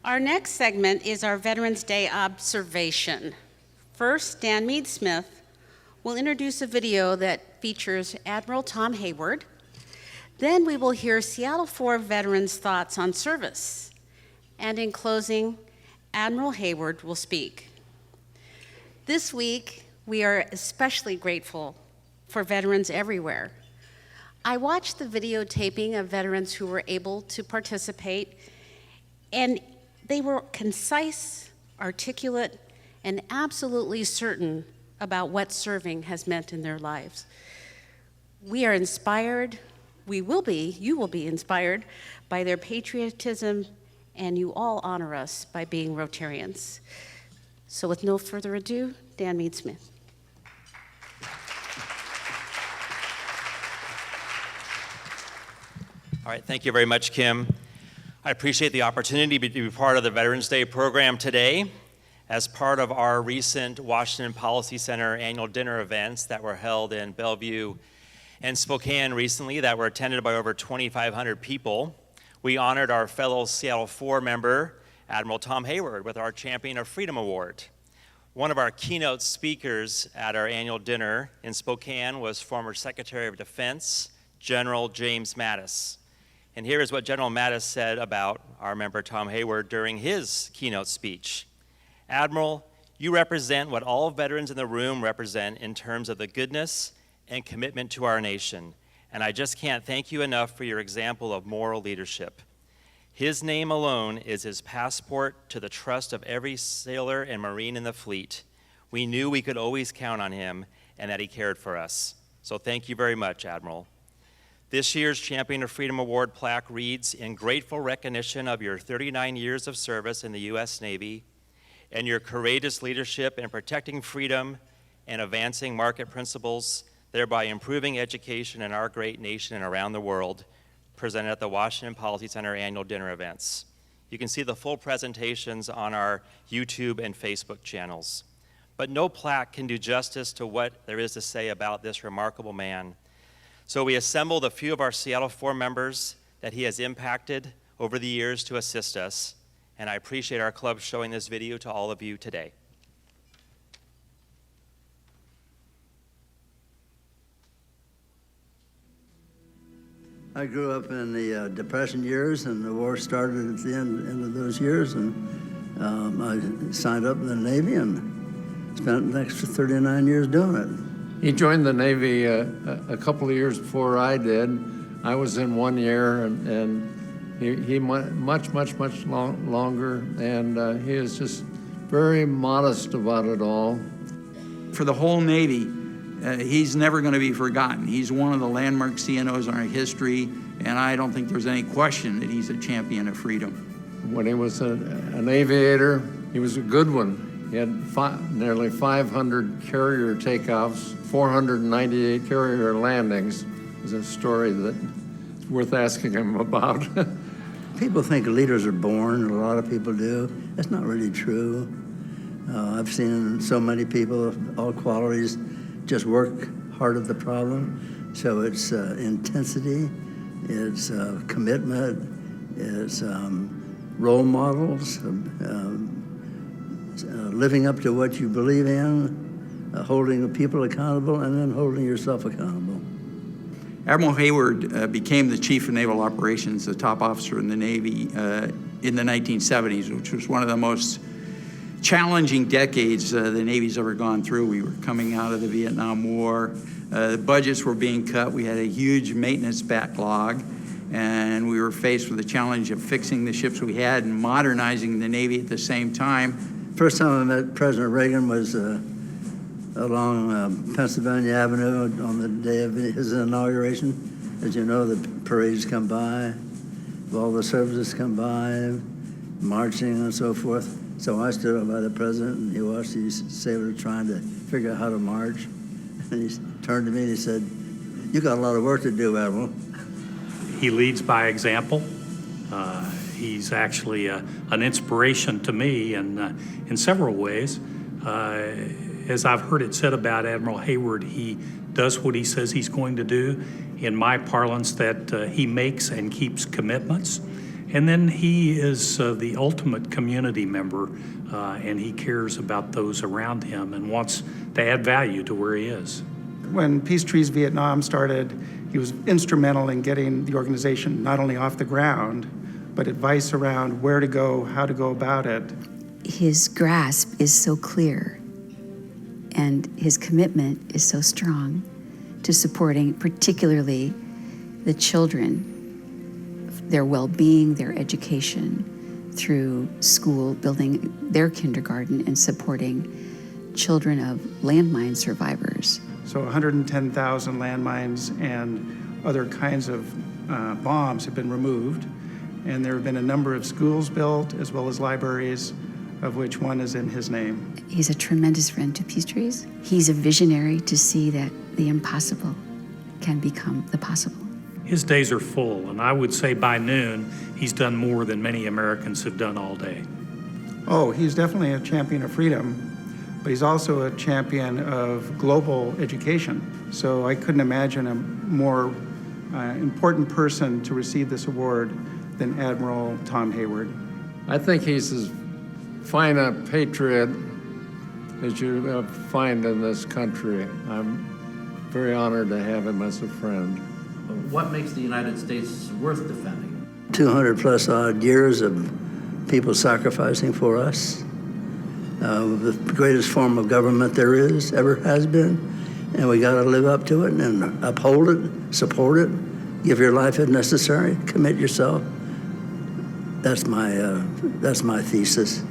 Our next segment is our Veterans Day observation. First, Dan Mead-Smith will introduce a video that features Admiral Tom Hayward. Then we will hear Seattle 4 veterans' thoughts on service. And in closing, Admiral Hayward will speak. This week, we are especially grateful for veterans everywhere. I watched the videotaping of veterans who were able to participate, and they were concise, articulate, and absolutely certain about what serving has meant in their lives. We are inspired, you will be inspired by their patriotism, and you all honor us by being Rotarians. So with no further ado, Dan Mead-Smith. All right, thank you very much, Kim. I appreciate the opportunity to be part of the Veterans Day program today as part of our recent Washington Policy Center annual dinner events that were held in Bellevue and Spokane recently that were attended by over 2,500 people. We honored our fellow Seattle 4 member, Admiral Tom Hayward, with our Champion of Freedom Award. One of our keynote speakers at our annual dinner in Spokane was former Secretary of Defense, General James Mattis. And here is what General Mattis said about our member Tom Hayward during his keynote speech. Admiral, you represent what all veterans in the room represent in terms of the goodness and commitment to our nation. And I just can't thank you enough for your example of moral leadership. His name alone is his passport to the trust of every sailor and Marine in the fleet. We knew we could always count on him and that he cared for us. So thank you very much, Admiral. This year's Champion of Freedom Award plaque reads, in grateful recognition of your 39 years of service in the U.S. Navy and your courageous leadership in protecting freedom and advancing market principles, thereby improving education in our great nation and around the world, presented at the Washington Policy Center annual dinner events. You can see the full presentations on our YouTube and Facebook channels. But no plaque can do justice to what there is to say about this remarkable man. So we assembled a few of our Seattle 4 members that he has impacted over the years to assist us, and I appreciate our club showing this video to all of you today. I grew up in the Depression years, and the war started at the end of those years, and I signed up in the Navy and spent the next 39 years doing it. He joined the Navy a couple of years before I did. I was in 1 year, and he much longer, and he is just very modest about it all. For the whole Navy, he's never going to be forgotten. He's one of the landmark CNOs in our history, and I don't think there's any question that he's a champion of freedom. When he was an aviator, he was a good one. He had nearly 500 carrier takeoffs, 498 carrier landings. It's a story that's worth asking him about. People think leaders are born, a lot of people do. That's not really true. I've seen so many people of all qualities just work hard at the problem. So it's intensity, it's commitment, it's role models, living up to what you believe in, holding people accountable, and then holding yourself accountable. Admiral Hayward became the Chief of Naval Operations, the top officer in the Navy in the 1970s, which was one of the most challenging decades the Navy's ever gone through. We were coming out of the Vietnam War. The budgets were being cut. We had a huge maintenance backlog, and we were faced with the challenge of fixing the ships we had and modernizing the Navy at the same time. First time I met President Reagan was along Pennsylvania Avenue on the day of his inauguration. As you know, the parades come by, all the services come by, marching and so forth. So I stood up by the president, and he watched these sailors trying to figure out how to march. And he turned to me and he said, "You got a lot of work to do, Admiral." He leads by example. He's actually an inspiration to me in several ways. As I've heard it said about Admiral Hayward, he does what he says he's going to do. In my parlance, that he makes and keeps commitments. And then he is the ultimate community member, and he cares about those around him and wants to add value to where he is. When Peace Trees Vietnam started, he was instrumental in getting the organization not only off the ground, but advice around where to go, how to go about it. His grasp is so clear, and his commitment is so strong to supporting particularly the children, their well-being, their education, through school, building their kindergarten and supporting children of landmine survivors. So 110,000 landmines and other kinds of bombs have been removed, and there have been a number of schools built as well as libraries, of which one is in his name. He's a tremendous friend to Peace Trees. He's a visionary to see that the impossible can become the possible. His days are full, and I would say by noon, he's done more than many Americans have done all day. Oh, he's definitely a champion of freedom, but he's also a champion of global education. So I couldn't imagine a more important person to receive this award than Admiral Tom Hayward. I think he's as fine a patriot as you find in this country. I'm very honored to have him as a friend. What makes the United States worth defending? 200 plus odd years of people sacrificing for us. The greatest form of government there is, ever has been, and we got to live up to it and uphold it, support it, give your life if necessary, commit yourself. That's my thesis.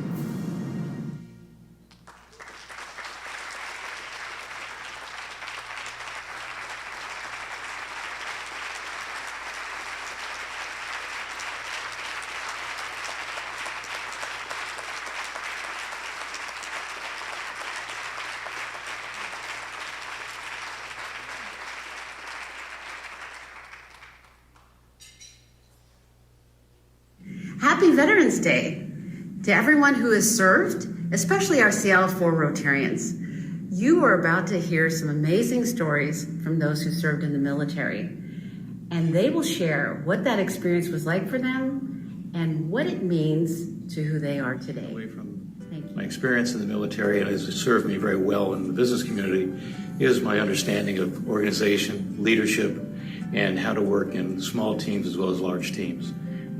Happy Veterans Day to everyone who has served, especially our Seattle 4 Rotarians. You are about to hear some amazing stories from those who served in the military, and they will share what that experience was like for them and what it means to who they are today. Away from Thank you. my experience in the military, and has served me very well in the business community, is my understanding of organization, leadership, and how to work in small teams as well as large teams.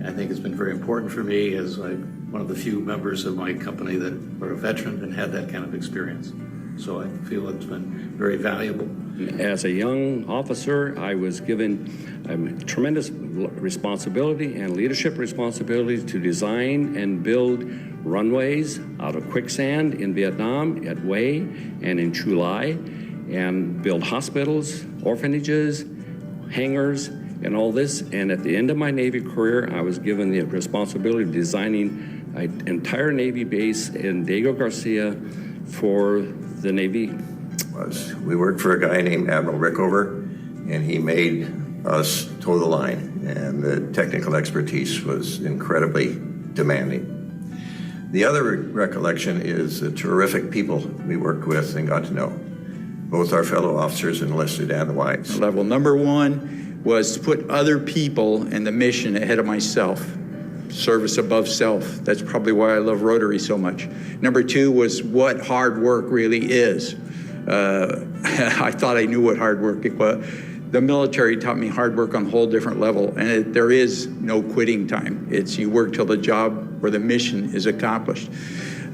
I think it's been very important for me as one of the few members of my company that were a veteran and had that kind of experience. So I feel it's been very valuable. As a young officer, I was given tremendous responsibility and leadership responsibility to design and build runways out of quicksand in Vietnam at Hue and in Chu Lai, and build hospitals, orphanages, hangars, and all this. And at the end of my Navy career, I was given the responsibility of designing an entire Navy base in Diego Garcia for the Navy. We worked for a guy named Admiral Rickover, and he made us toe the line, and the technical expertise was incredibly demanding. The other recollection is the terrific people we worked with and got to know, both our fellow officers enlisted and the wives. Level number one was to put other people and the mission ahead of myself. Service above self. That's probably why I love Rotary so much. Number two was what hard work really is. I thought I knew what hard work was. The military taught me hard work on a whole different level, and there is no quitting time. It's you work till the job or the mission is accomplished.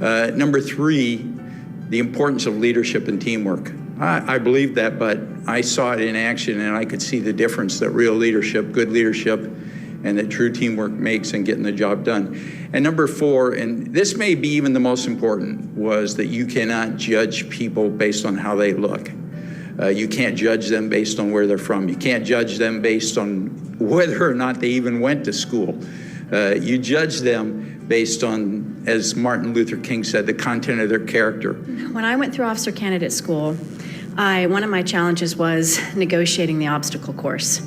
Number three, the importance of leadership and teamwork. I believe that, but I saw it in action, and I could see the difference that real leadership, good leadership, and that true teamwork makes in getting the job done. And number four, and this may be even the most important, was that you cannot judge people based on how they look. You can't judge them based on where they're from. You can't judge them based on whether or not they even went to school. You judge them based on, as Martin Luther King said, the content of their character. When I went through officer candidate school, one of my challenges was negotiating the obstacle course.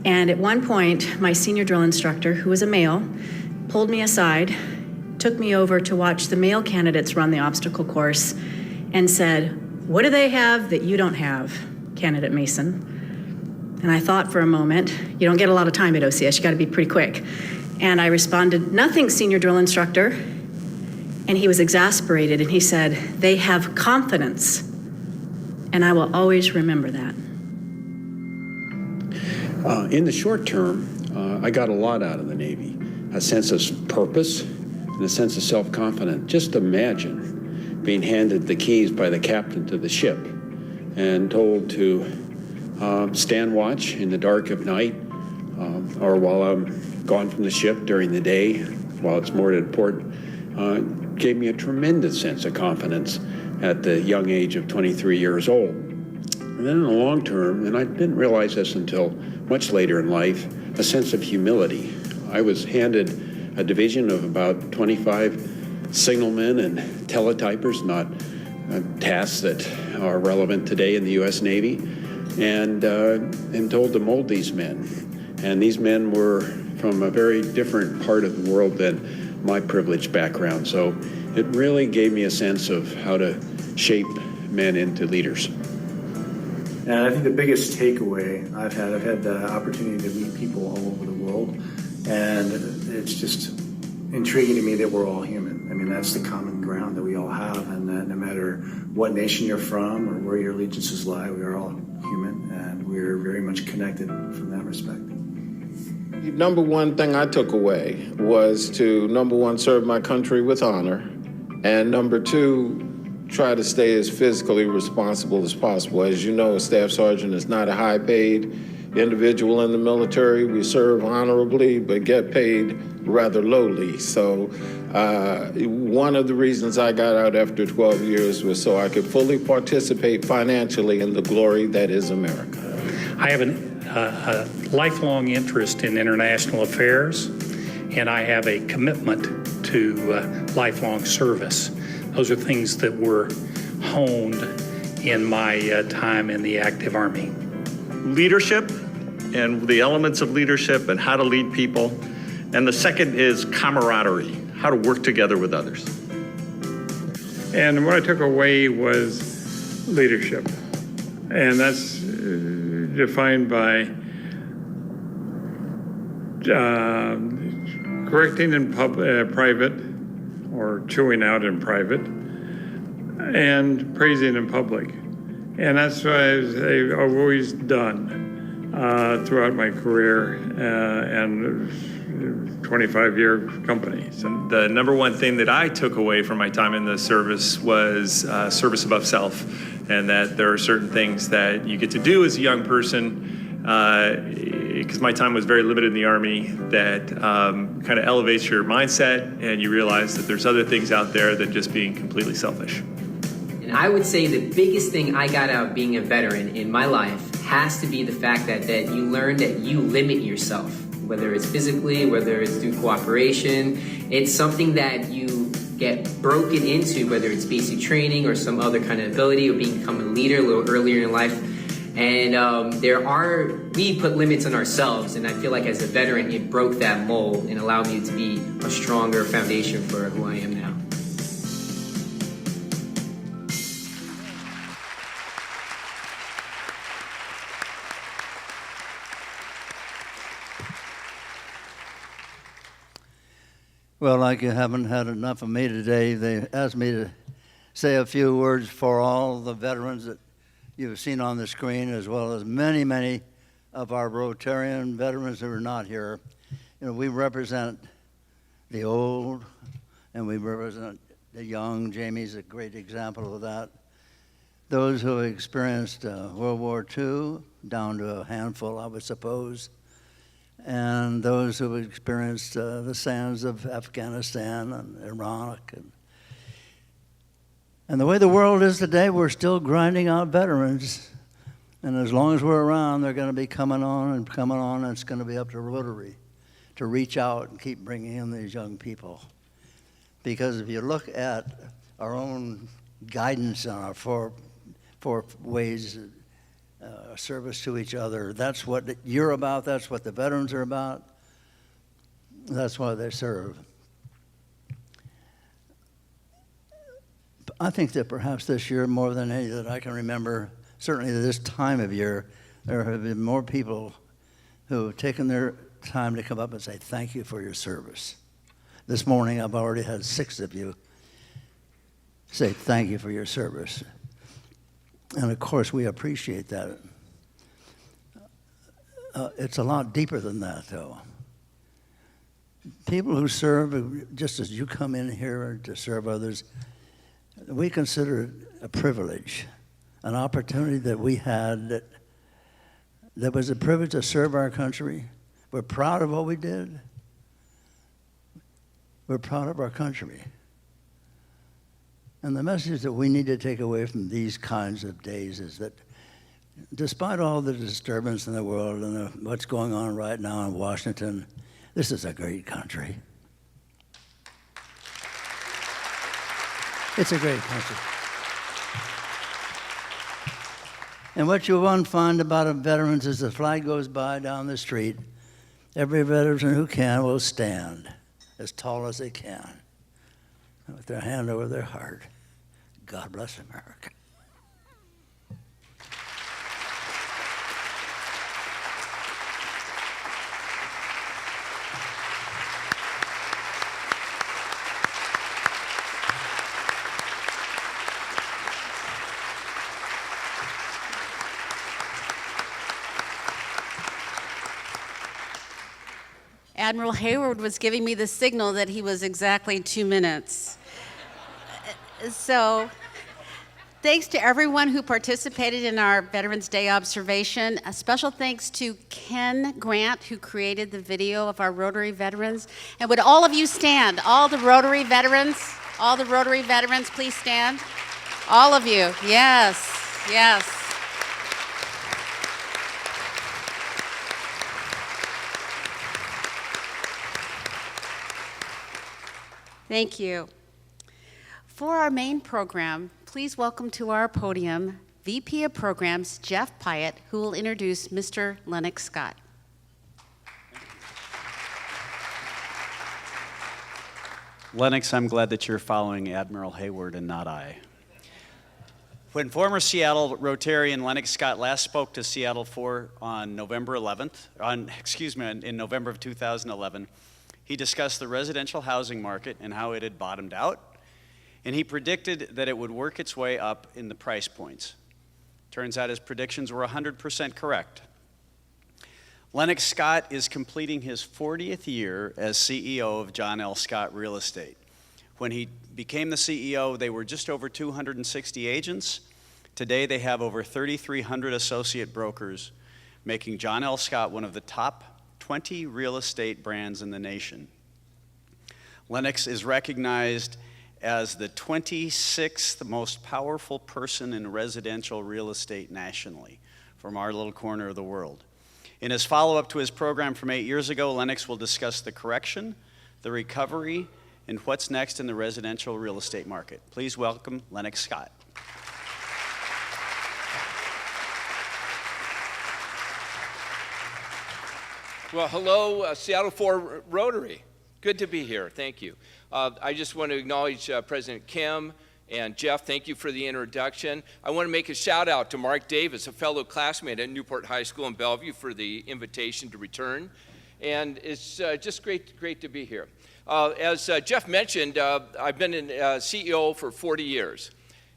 And at one point, my senior drill instructor, who was a male, pulled me aside, took me over to watch the male candidates run the obstacle course, and said, "What do they have that you don't have, Candidate Mason?" And I thought for a moment, you don't get a lot of time at OCS, you gotta be pretty quick. And I responded, "Nothing, Senior Drill Instructor." And he was exasperated, and he said, "They have confidence." And I will always remember that. In the short term, I got a lot out of the Navy. A sense of purpose and a sense of self-confidence. Just imagine being handed the keys by the captain to the ship and told to stand watch in the dark of night, or while I'm gone from the ship during the day, while it's moored at port. Gave me a tremendous sense of confidence at the young age of 23 years old. And then in the long term, and I didn't realize this until much later in life, a sense of humility. I was handed a division of about 25 signalmen and teletypers, not tasks that are relevant today in the U.S. Navy, and told to mold these men. And these men were from a very different part of the world than my privileged background. So it really gave me a sense of how to shape men into leaders. And I think the biggest takeaway I've had the opportunity to meet people all over the world, and it's just intriguing to me that we're all human. I mean, that's the common ground that we all have, and that no matter what nation you're from or where your allegiances lie, we are all human, and we're very much connected from that respect. Number one thing I took away was to, number one, serve my country with honor, and number two, try to stay as physically responsible as possible. As you know, a staff sergeant is not a high-paid individual in the military. We serve honorably, but get paid rather lowly. So one of the reasons I got out after 12 years was so I could fully participate financially in the glory that is America. I have a lifelong interest in international affairs, and I have a commitment to lifelong service. Those are things that were honed in my time in the active Army. Leadership and the elements of leadership and how to lead people. And the second is camaraderie, how to work together with others. And what I took away was leadership. And that's defined by correcting in private, or chewing out in private, and praising in public. And that's what I've always done throughout my career and 25-year company. So the number one thing that I took away from my time in the service was service above self, and that there are certain things that you get to do as a young person, because my time was very limited in the Army, that kind of elevates your mindset, and you realize that there's other things out there than just being completely selfish. And I would say the biggest thing I got out of being a veteran in my life has to be the fact that you learn that you limit yourself, whether it's physically, whether it's through cooperation. It's something that you get broken into, whether it's basic training or some other kind of ability, or become a leader a little earlier in life. And we put limits on ourselves, and I feel like as a veteran, it broke that mold and allowed me to be a stronger foundation for who I am now. Well, like you haven't had enough of me today, they asked me to say a few words for all the veterans that you've seen on the screen, as well as many, many of our Rotarian veterans who are not here. You know, we represent the old, and we represent the young. Jamie's a great example of that. Those who have experienced World War II, down to a handful, I would suppose, and those who have experienced the sands of Afghanistan and Iraq. And the way the world is today, we're still grinding out veterans. And as long as we're around, they're going to be coming on, and it's going to be up to Rotary to reach out and keep bringing in these young people. Because if you look at our own guidance on our four ways service to each other, that's what you're about, that's what the veterans are about, that's why they serve. I think that perhaps this year, more than any that I can remember, certainly this time of year, there have been more people who have taken their time to come up and say thank you for your service. This morning, I've already had 6 of you say thank you for your service. And of course, we appreciate that. It's a lot deeper than that, though. People who serve, just as you come in here to serve others, we consider it a privilege, an opportunity that we had that was a privilege to serve our country. We're proud of what we did. We're proud of our country. And the message that we need to take away from these kinds of days is that despite all the disturbance in the world and what's going on right now in Washington, this is a great country. It's a great country. And what you won't find about veterans is the flag goes by down the street, every veteran who can will stand as tall as they can with their hand over their heart. God bless America. Admiral Hayward was giving me the signal that he was exactly 2 minutes. So, thanks to everyone who participated in our Veterans Day observation. A special thanks to Ken Grant, who created the video of our Rotary veterans. And would all of you stand? All the Rotary veterans, please stand. All of you, yes, yes. Thank you. For our main program, please welcome to our podium VP of Programs, Jeff Pyatt, who will introduce Mr. Lennox Scott. Lennox, I'm glad that you're following Admiral Hayward and not I. When former Seattle Rotarian Lennox Scott last spoke to Seattle 4 on November 11th, in November of 2011, he discussed the residential housing market and how it had bottomed out, and he predicted that it would work its way up in the price points. Turns out his predictions were 100% correct. Lennox Scott is completing his 40th year as CEO of John L. Scott Real Estate. When he became the CEO, they were just over 260 agents. Today, they have over 3,300 associate brokers, making John L. Scott one of the top 20 real estate brands in the nation. Lennox is recognized as the 26th most powerful person in residential real estate nationally from our little corner of the world. In his follow-up to his program from 8 years ago, Lennox will discuss the correction, the recovery, and what's next in the residential real estate market. Please welcome Lennox Scott. Well, hello, Seattle 4 Rotary. Good to be here. Thank you. I just want to acknowledge President Kim and Jeff. Thank you for the introduction. I want to make a shout out to Mark Davis, a fellow classmate at Newport High School in Bellevue, for the invitation to return. And it's just great to be here. As Jeff mentioned, I've been CEO for 40 years.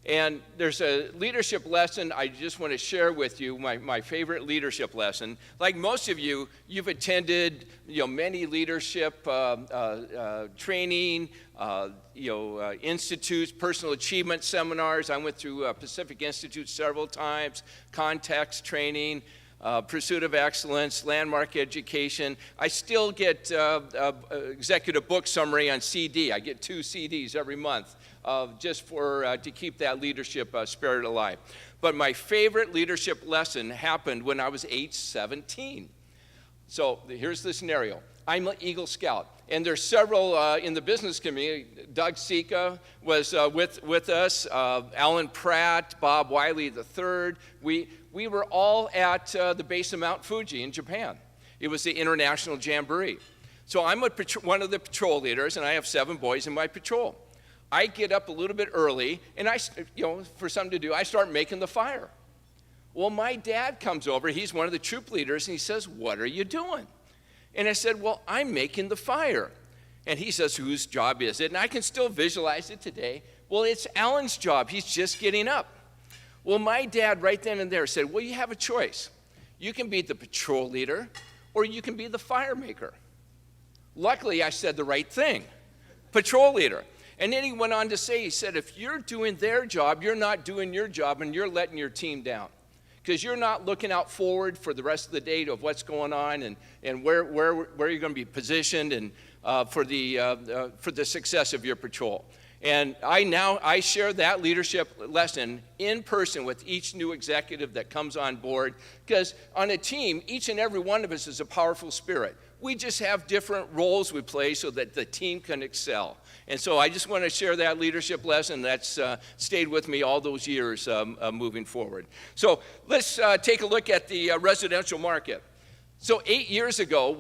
And there's a leadership lesson I just want to share with you, my favorite leadership lesson. Like most of you, you've attended many leadership training, institutes, personal achievement seminars. I went through Pacific Institute several times, context training, pursuit of excellence, landmark education. I still get executive book summary on CD. I get 2 CDs every month. Just to keep that leadership spirit alive. But my favorite leadership lesson happened when I was age 17. So here's the scenario. I'm an Eagle Scout, and there's several in the business community. Doug Sika was with us, Alan Pratt, Bob Wiley III. We were all at the base of Mount Fuji in Japan. It was the International Jamboree. So I'm one of the patrol leaders, and I have 7 boys in my patrol. I get up a little bit early, and for something to do, I start making the fire. Well, my dad comes over. He's one of the troop leaders, and he says, "What are you doing?" And I said, well, I'm making the fire. And he says, whose job is it? And I can still visualize it today. Well, it's Alan's job. He's just getting up. Well, my dad right then and there said, well, you have a choice. You can be the patrol leader or you can be the fire maker. Luckily, I said the right thing, patrol leader. And then he went on to say, he said, if you're doing their job, you're not doing your job and you're letting your team down. Because you're not looking out forward for the rest of the day of what's going on and where you're going to be positioned and for the success of your patrol. And I share that leadership lesson in person with each new executive that comes on board, because on a team, each and every one of us is a powerful spirit. We just have different roles we play so that the team can excel. And so I just want to share that leadership lesson that's stayed with me all those years moving forward. So let's take a look at the residential market. So 8 years ago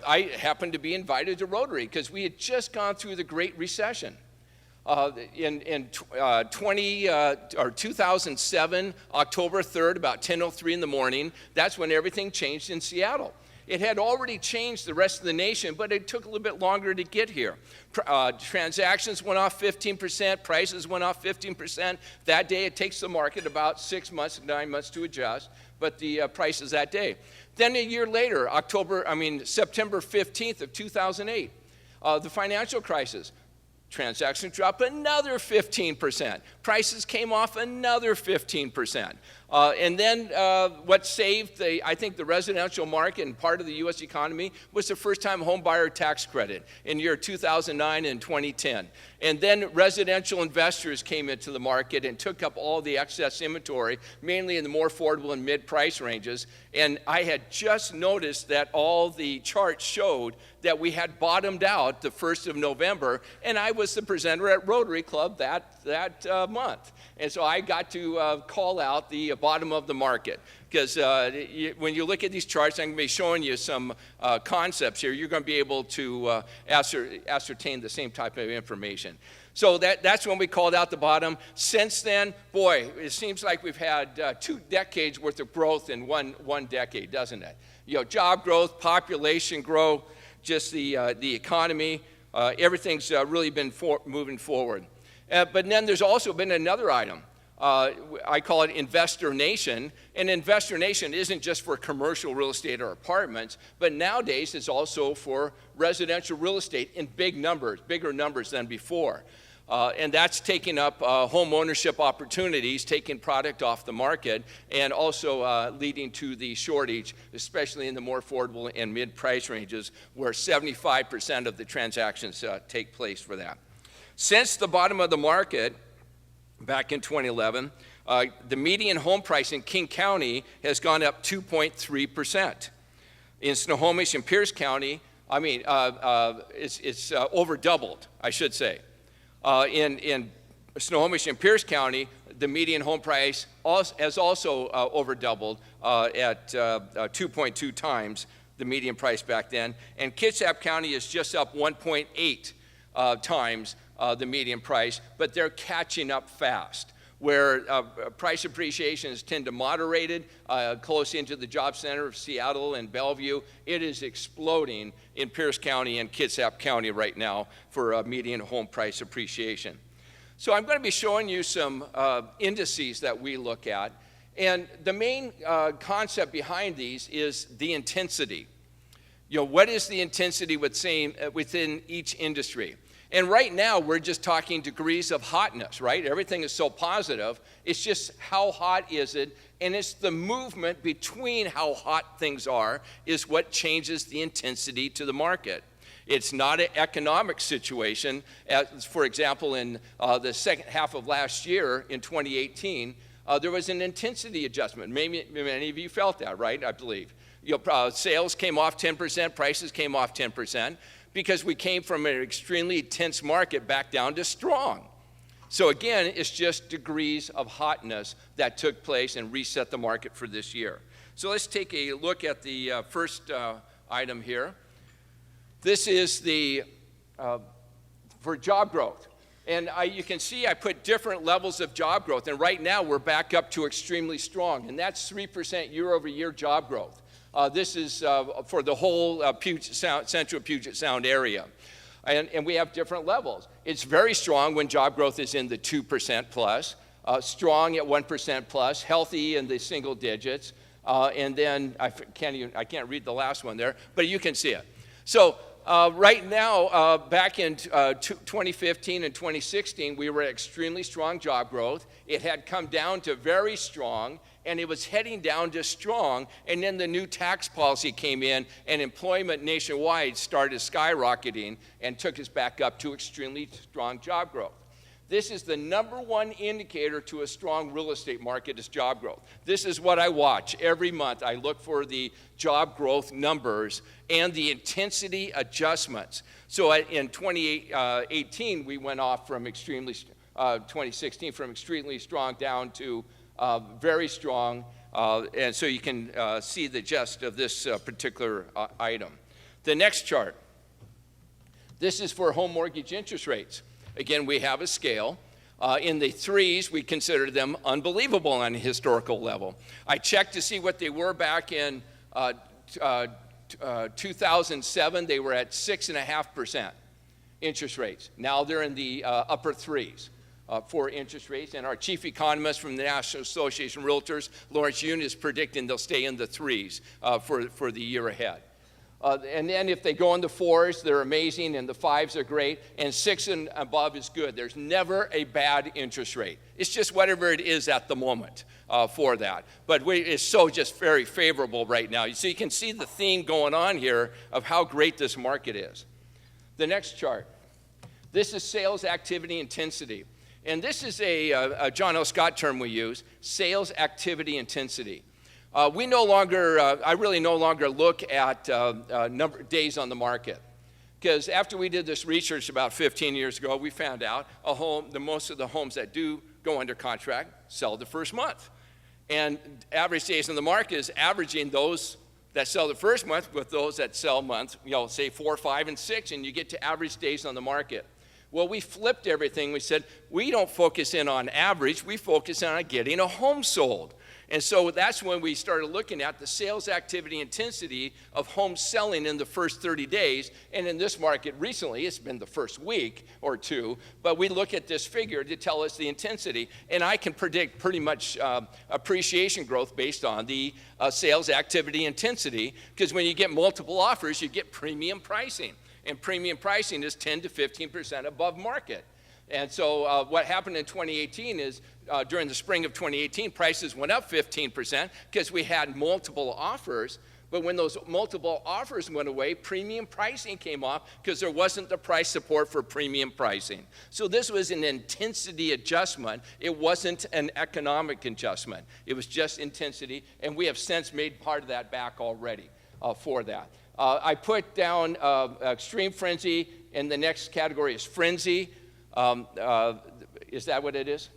I happened to be invited to Rotary because we had just gone through the Great Recession. In 2007, October 3rd, about 10:03 in the morning, that's when everything changed in Seattle. It had already changed the rest of the nation, but it took a little bit longer to get here. Transactions went off 15%, prices went off 15%. That day, it takes the market about 6 months, 9 months to adjust, but the prices that day. Then a year later, September 15th of 2008, the financial crisis. Transactions dropped another 15%. Prices came off another 15%. And then what saved, I think, the residential market and part of the U.S. economy was the first-time home buyer tax credit in year 2009 and 2010. And then residential investors came into the market and took up all the excess inventory, mainly in the more affordable and mid-price ranges. And I had just noticed that all the charts showed that we had bottomed out the 1st of November, and I was the presenter at Rotary Club that month. And so I got to call out the bottom of the market, because when you look at these charts, I'm going to be showing you some concepts here. You're going to be able to ascertain the same type of information. So that's when we called out the bottom. Since then, boy, it seems like we've had 2 decades worth of growth in one decade, doesn't it? You know, job growth, population growth, just the economy, everything's really been moving forward. But then there's also been another item. I call it Investor Nation. And Investor Nation isn't just for commercial real estate or apartments, but nowadays it's also for residential real estate in big numbers, bigger numbers than before. And that's taking up home ownership opportunities, taking product off the market, and also leading to the shortage, especially in the more affordable and mid-price ranges, where 75% of the transactions take place for that. Since the bottom of the market, back in 2011, the median home price in King County has gone up 2.3%. In Snohomish and Pierce County, it's over doubled, I should say. In Snohomish and Pierce County, the median home price has also over doubled at 2.2 times the median price back then. And Kitsap County is just up 1.8 times the median price, but they're catching up fast. Where price appreciations tend to moderated close into the job center of Seattle and Bellevue, it is exploding in Pierce County and Kitsap County right now for median home price appreciation. So I'm going to be showing you some indices that we look at, and the main concept behind these is the intensity. You know, what is the intensity within each industry? And right now, we're just talking degrees of hotness, right? Everything is so positive. It's just how hot is it? And it's the movement between how hot things are is what changes the intensity to the market. It's not an economic situation. As, for example, in the second half of last year, in 2018, there was an intensity adjustment. Many of you felt that, right? I believe. You know, sales came off 10%, prices came off 10%. Because we came from an extremely tense market back down to strong. So again, it's just degrees of hotness that took place and reset the market for this year. So let's take a look at the first item here. This is the for job growth. And you can see I put different levels of job growth. And right now we're back up to extremely strong. And that's 3% year over year job growth. This is for the whole central Puget Sound area. And we have different levels. It's very strong when job growth is in the 2% plus, strong at 1% plus, healthy in the single digits, and then I can't read the last one there, but you can see it. So right now, back in 2015 and 2016, we were at extremely strong job growth. It had come down to very strong, and it was heading down to strong, and then the new tax policy came in, and employment nationwide started skyrocketing and took us back up to extremely strong job growth. This is the #1 indicator to a strong real estate market is job growth. This is what I watch every month. I look for the job growth numbers and the intensity adjustments. So in 2018, we went off from 2016 from extremely strong down to very strong, and so you can see the gist of this particular item. The next chart. This is for home mortgage interest rates. Again, we have a scale. In the 3s, we consider them unbelievable on a historical level. I checked to see what they were back in 2007. They were at 6.5% interest rates. Now they're in the upper 3s. For interest rates, and our chief economist from the National Association of Realtors, Lawrence Yun, is predicting they'll stay in the 3s for the year ahead. And then if they go in the 4s, they're amazing, and the 5s are great, and 6 and above is good. There's never a bad interest rate. It's just whatever it is at the moment for that. But it's so just very favorable right now. So you can see the theme going on here of how great this market is. The next chart. This is sales activity intensity. And this is a John L. Scott term we use, sales activity intensity. I really no longer look at days on the market. Because after we did this research about 15 years ago, we found out most of the homes that do go under contract sell the first month. And average days on the market is averaging those that sell the first month with those that sell month, say 4, 5, and 6, and you get to average days on the market. Well, we flipped everything. We said, we don't focus in on average, we focus on getting a home sold. And so that's when we started looking at the sales activity intensity of home selling in the first 30 days. And in this market recently, it's been the first week or two, but we look at this figure to tell us the intensity. And I can predict pretty much appreciation growth based on the sales activity intensity, because when you get multiple offers, you get premium pricing. And premium pricing is 10 to 15% above market. And so what happened in 2018 is during the spring of 2018, prices went up 15% because we had multiple offers. But when those multiple offers went away, premium pricing came off because there wasn't the price support for premium pricing. So this was an intensity adjustment. It wasn't an economic adjustment. It was just intensity. And we have since made part of that back already for that. I put down extreme frenzy, and the next category is frenzy. Is that what it is?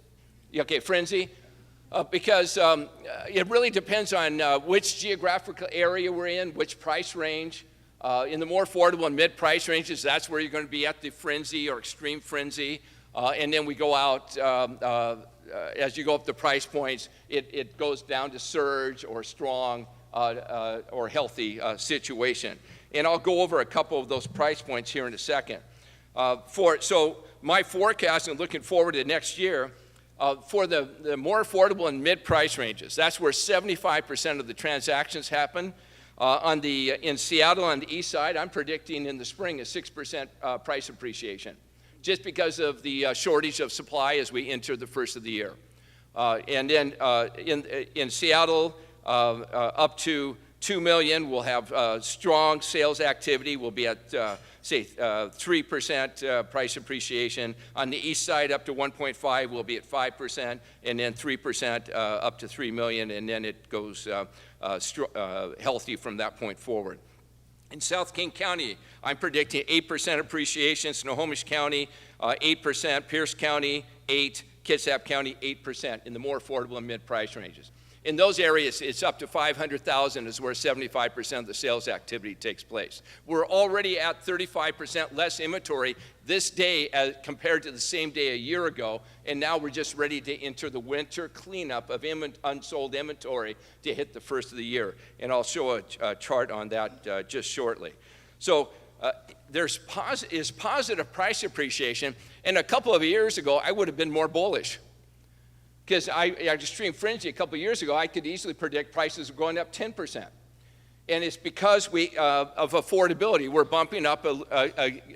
Okay, frenzy. Because it really depends on which geographical area we're in, which price range. In the more affordable and mid-price ranges, that's where you're going to be at the frenzy or extreme frenzy. And then we go out, as you go up the price points, it goes down to surge or strong or healthy situation. And I'll go over a couple of those price points here in a second. So my forecast and looking forward to next year, for the more affordable and mid-price ranges, that's where 75% of the transactions happen. In Seattle on the east side, I'm predicting in the spring a 6% price appreciation, just because of the shortage of supply as we enter the first of the year. And then in Seattle, up to 2 million, we'll have strong sales activity. We'll be at, say, 3% price appreciation. On the east side, up to 1.5, we'll be at 5%, and then 3% up to 3 million, and then it goes healthy from that point forward. In South King County, I'm predicting 8% appreciation. Snohomish County, 8%. Pierce County, 8%. Kitsap County, 8% in the more affordable and mid-price ranges. In those areas, it's up to 500,000 is where 75% of the sales activity takes place. We're already at 35% less inventory this day as compared to the same day a year ago, and now we're just ready to enter the winter cleanup of unsold inventory to hit the first of the year. And I'll show a chart on that just shortly. So there's positive price appreciation, and a couple of years ago, I would have been more bullish. Because at Extreme Frenzy a couple of years ago, I could easily predict prices were going up 10%. And it's because of affordability. We're bumping up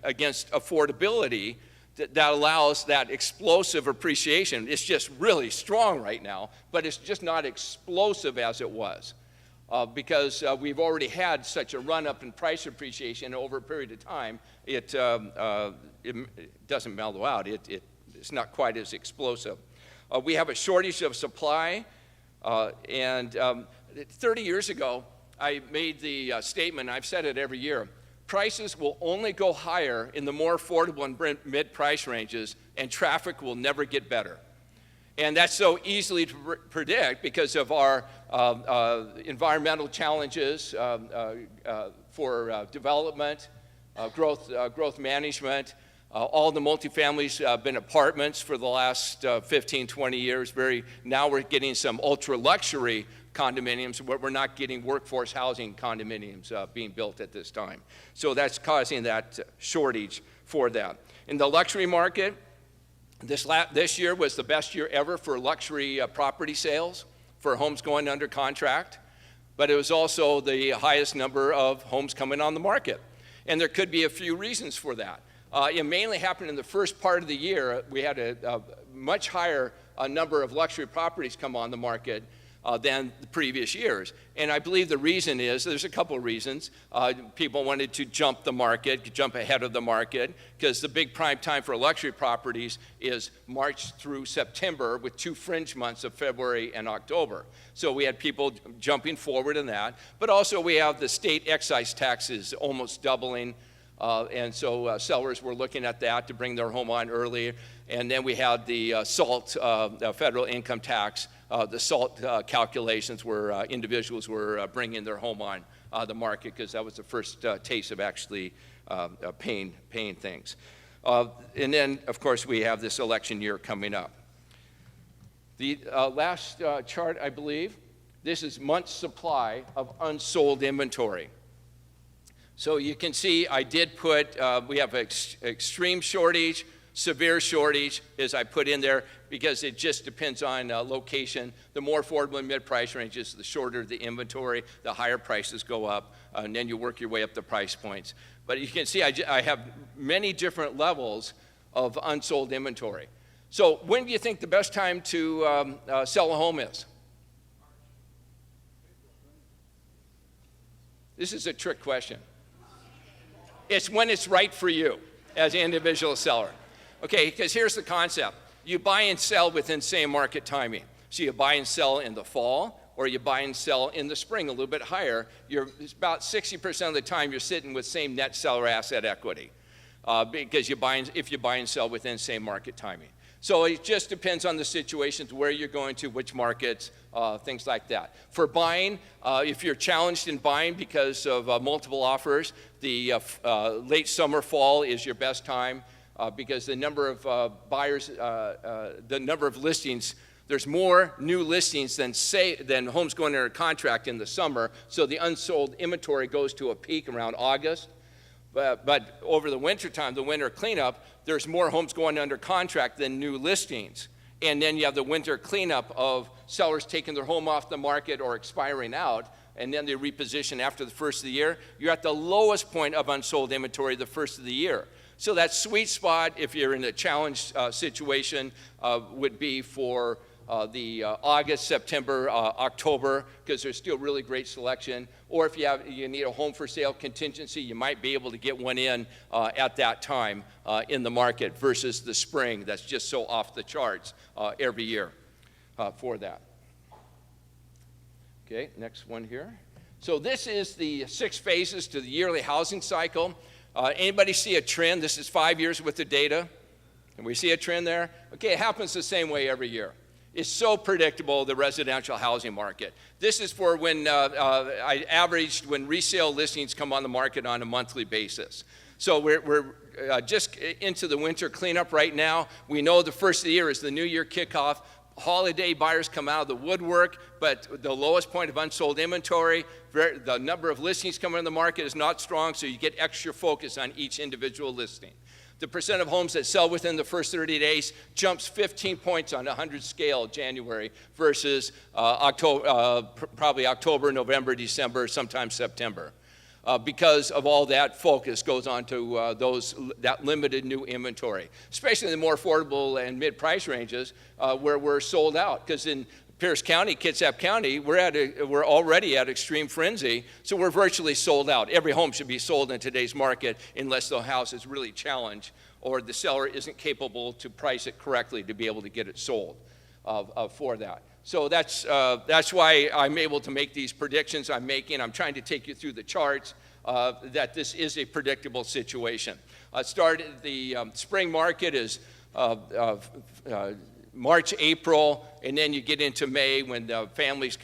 against affordability that allows that explosive appreciation. It's just really strong right now, but it's just not explosive as it was. Because we've already had such a run-up in price appreciation over a period of time, it doesn't mellow out. It's not quite as explosive. We have a shortage of supply, and 30 years ago, I made the statement, I've said it every year, prices will only go higher in the more affordable and mid-price ranges, and traffic will never get better. And that's so easily to predict because of our environmental challenges for development, growth management. All the multifamilies have been apartments for the last 15, 20 years. Now we're getting some ultra-luxury condominiums, but we're not getting workforce housing condominiums being built at this time. So that's causing that shortage for that. In the luxury market, this year was the best year ever for luxury property sales, for homes going under contract, but it was also the highest number of homes coming on the market. And there could be a few reasons for that. It mainly happened in the first part of the year. We had a much higher number of luxury properties come on the market than the previous years. And I believe the reason is, there's a couple of reasons. People wanted to jump ahead of the market, because the big prime time for luxury properties is March through September, with 2 fringe months of February and October. So we had people jumping forward in that. But also we have the state excise taxes almost doubling. And so sellers were looking at that to bring their home on early. And then we had the SALT, federal income tax, the SALT calculations where individuals were bringing their home on the market, because that was the first taste of actually paying things. And then, of course, we have this election year coming up. The last chart, I believe, this is month's supply of unsold inventory. So you can see I did put, we have extreme shortage, severe shortage, as I put in there, because it just depends on location. The more affordable and mid-price ranges, the shorter the inventory, the higher prices go up, and then you work your way up the price points. But you can see I have many different levels of unsold inventory. So when do you think the best time to sell a home is? This is a trick question. It's when it's right for you as an individual seller. Okay, because here's the concept. You buy and sell within same market timing. So you buy and sell in the fall, or you buy and sell in the spring a little bit higher. It's about 60% of the time you're sitting with same net seller asset equity, because if you buy and sell within same market timing. So it just depends on the situations, where you're going to, which markets, things like that. For buying, if you're challenged in buying because of multiple offers, the late summer, fall is your best time, because the number of buyers, the number of listings, there's more new listings than homes going under contract in the summer, so the unsold inventory goes to a peak around August. But over the winter time, the winter cleanup, there's more homes going under contract than new listings. And then you have the winter cleanup of sellers taking their home off the market or expiring out, and then they reposition after the first of the year. You're at the lowest point of unsold inventory the first of the year. So that sweet spot, if you're in a challenged situation, would be for the August, September, October, because there's still really great selection. Or if you need a home for sale contingency, you might be able to get one in at that time in the market, versus the spring that's just so off the charts every year for that. Okay, next one here. So this is the 6 phases to the yearly housing cycle. Anybody see a trend? This is 5 years worth of data. And we see a trend there? Okay, it happens the same way every year. is so predictable, the residential housing market. This is for when I averaged when resale listings come on the market on a monthly basis. So we're just into the winter cleanup right now. We know the first of the year is the New Year kickoff. Holiday buyers come out of the woodwork, but the lowest point of unsold inventory, the number of listings coming on the market is not strong, so you get extra focus on each individual listing. The percent of homes that sell within the first 30 days jumps 15 points on a 100 scale January versus probably October, November, December, sometimes September. Because of all that focus goes on to that limited new inventory, especially in the more affordable and mid-price ranges where we're sold out. Because in Pierce County, Kitsap County, we're already at extreme frenzy, so we're virtually sold out. Every home should be sold in today's market unless the house is really challenged or the seller isn't capable to price it correctly to be able to get it sold for that. So that's why I'm able to make these predictions I'm making. I'm trying to take you through the charts that this is a predictable situation. The spring market is March, April, and then you get into May when the families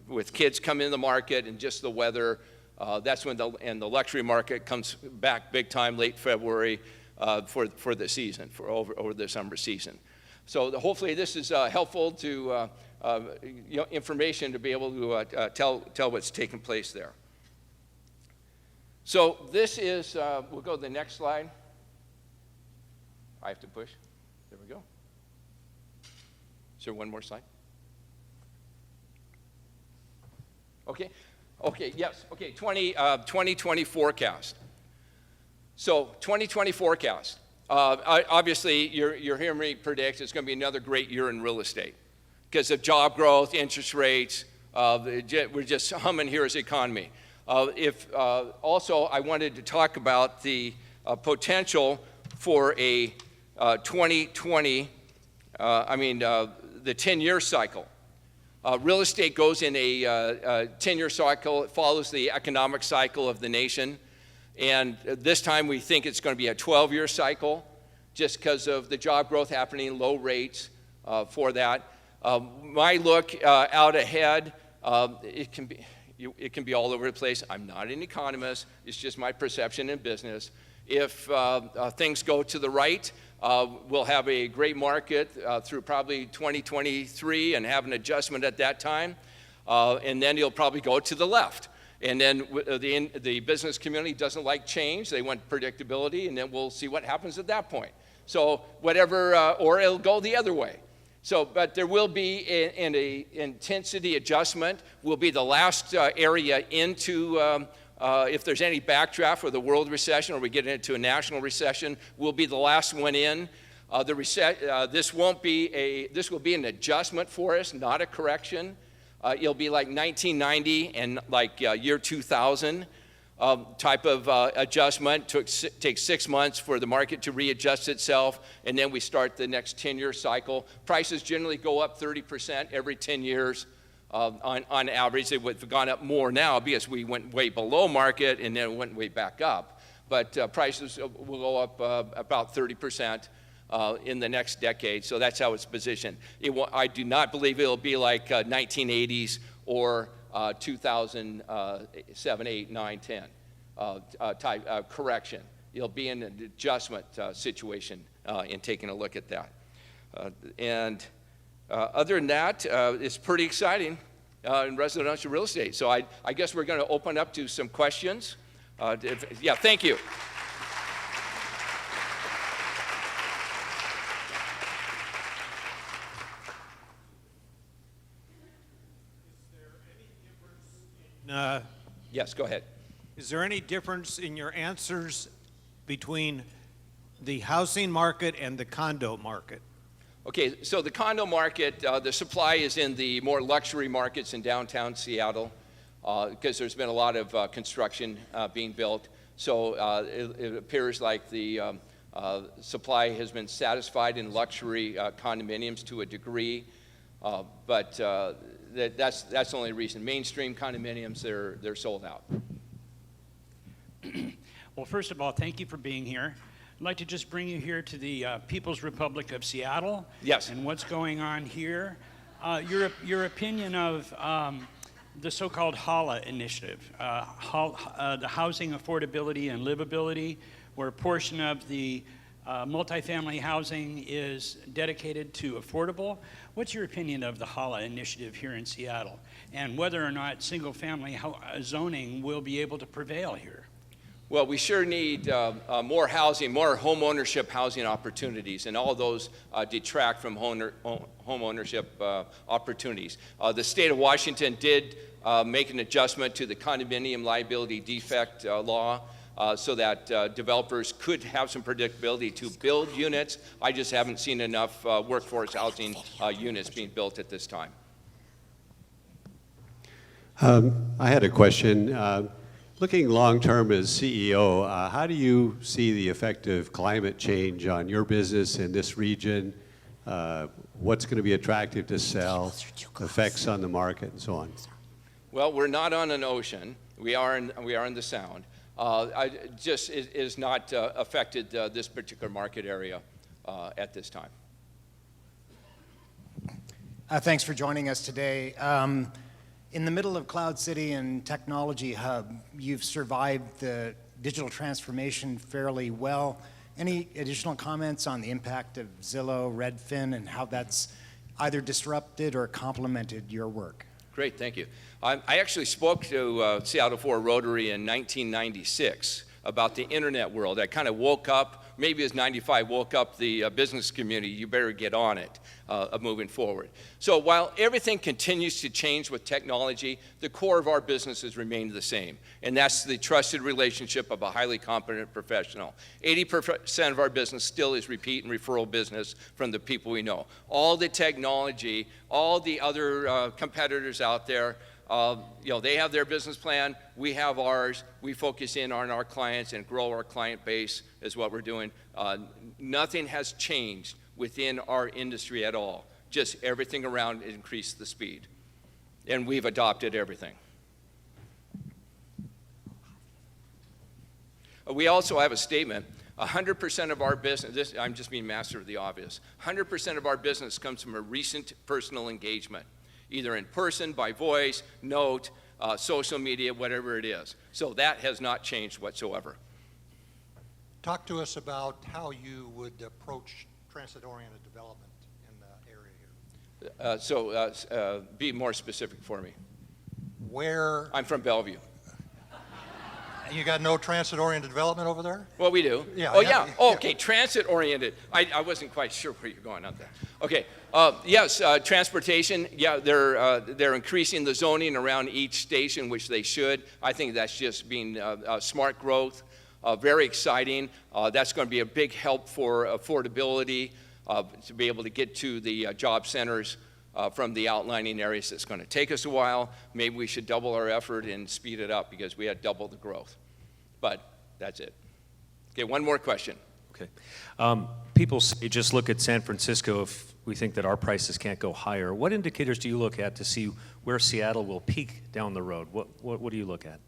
with kids come in the market and just the weather. That's when the luxury market comes back big time, late February for the season, over the summer season. So hopefully this is helpful to information to be able to tell what's taking place there. So this is, we'll go to the next slide. I have to push. There we go. Is there one more slide? Okay. Okay, yes. Okay, 2020 forecast. So 2020 forecast. Obviously, you're hearing me predict it's going to be another great year in real estate because of job growth, interest rates. We're just humming here as an economy. Also, I wanted to talk about the potential for a 2020, the 10-year cycle. Real estate goes in a 10-year cycle. It follows the economic cycle of the nation. And this time we think it's going to be a 12-year cycle just because of the job growth happening, low rates for that. My look out ahead, it can be all over the place. I'm not an economist. It's just my perception in business. If things go to the right, we'll have a great market through probably 2023 and have an adjustment at that time. And then you'll probably go to the left. And then the business community doesn't like change. They want predictability, and then we'll see what happens at that point. So whatever, or it'll go the other way. So, but there will be an intensity adjustment. Will be the last area into, if there's any backdraft for the world recession or we get into a national recession, we'll be the last one in. This will be an adjustment for us, not a correction. It'll be like 1990 and like year 2000 type of adjustment. Takes 6 months for the market to readjust itself, and then we start the next 10-year cycle. Prices generally go up 30% every 10 years on average. They would have gone up more now because we went way below market and then went way back up. But prices will go up about 30%. In the next decade, so that's how it's positioned. I do not believe it'll be like 1980s or 2007, 8, 9, 10 type correction. It'll be in an adjustment situation in taking a look at that. Other than that, it's pretty exciting in residential real estate. So I guess we're going to open up to some questions. Yeah, thank you. Yes, go ahead. Is there any difference in your answers between the housing market and the condo market? Okay, so the condo market, the supply is in the more luxury markets in downtown Seattle because there's been a lot of construction being built. So it appears like the supply has been satisfied in luxury condominiums to a degree, but that's the only reason. Mainstream condominiums, they're sold out. Well, first of all, thank you for being here. I'd like to just bring you here to the People's Republic of Seattle. Yes. And what's going on here. Your opinion of the so-called HALA initiative, the housing affordability and livability, where a portion of the multifamily housing is dedicated to affordable. What's your opinion of the HALA initiative here in Seattle, and whether or not single-family zoning will be able to prevail here? Well, we sure need more housing, more home ownership housing opportunities, and all those detract from home ownership opportunities. The state of Washington did make an adjustment to the condominium liability defect law so that developers could have some predictability to build units. I just haven't seen enough workforce housing units being built at this time. I had a question. Looking long-term as CEO, how do you see the effect of climate change on your business in this region? What's going to be attractive to sell, effects on the market, and so on? Well, we're not on an ocean. We are in the Sound. It is not affected this particular market area at this time. Thanks for joining us today. In the middle of Cloud City and Technology Hub, you've survived the digital transformation fairly well. Any additional comments on the impact of Zillow, Redfin, and how that's either disrupted or complemented your work? Great, thank you. I actually spoke to Seattle 4 Rotary in 1996 about the internet world. I kind of woke up, maybe it was 95, woke up the business community. You better get on it moving forward. So while everything continues to change with technology, the core of our business has remained the same, and that's the trusted relationship of a highly competent professional. 80% of our business still is repeat and referral business from the people we know. All the technology, all the other competitors out there, they have their business plan, we have ours, we focus in on our clients and grow our client base is what we're doing. Nothing has changed within our industry at all. Just everything around increased the speed. And we've adopted everything. We also have a statement. 100% of our business, I'm just being master of the obvious, 100% of our business comes from a recent personal engagement, either in person, by voice, note, social media, whatever it is. So that has not changed whatsoever. Talk to us about how you would approach transit-oriented development in the area here. Be more specific for me. Where? I'm from Bellevue. You got no transit-oriented development over there? Well, we do. Yeah. Oh, yeah. Oh, okay, transit-oriented. I wasn't quite sure where you're going on that. Okay. Yes, transportation. Yeah, they're increasing the zoning around each station, which they should. I think that's just being smart growth. Very exciting. That's going to be a big help for affordability, to be able to get to the job centers from the outlining areas. It's going to take us a while. Maybe we should double our effort and speed it up because we had double the growth. But that's it. Okay, one more question. Okay. People say just look at San Francisco if we think that our prices can't go higher. What indicators do you look at to see where Seattle will peak down the road? What do you look at?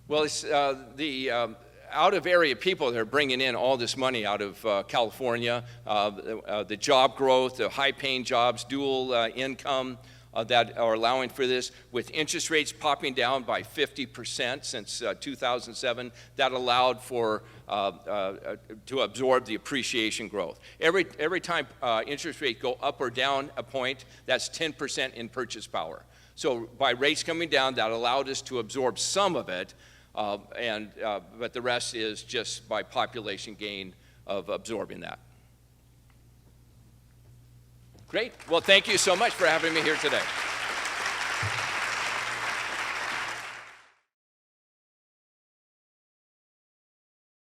Well, it's the out-of-area people that are bringing in all this money out of California, the job growth, the high-paying jobs, dual income that are allowing for this. With interest rates popping down by 50% since 2007, that allowed for to absorb the appreciation growth. Every time interest rates go up or down a point, that's 10% in purchase power. So by rates coming down, that allowed us to absorb some of it. But the rest is just by population gain of absorbing that. Great. Well, thank you so much for having me here today.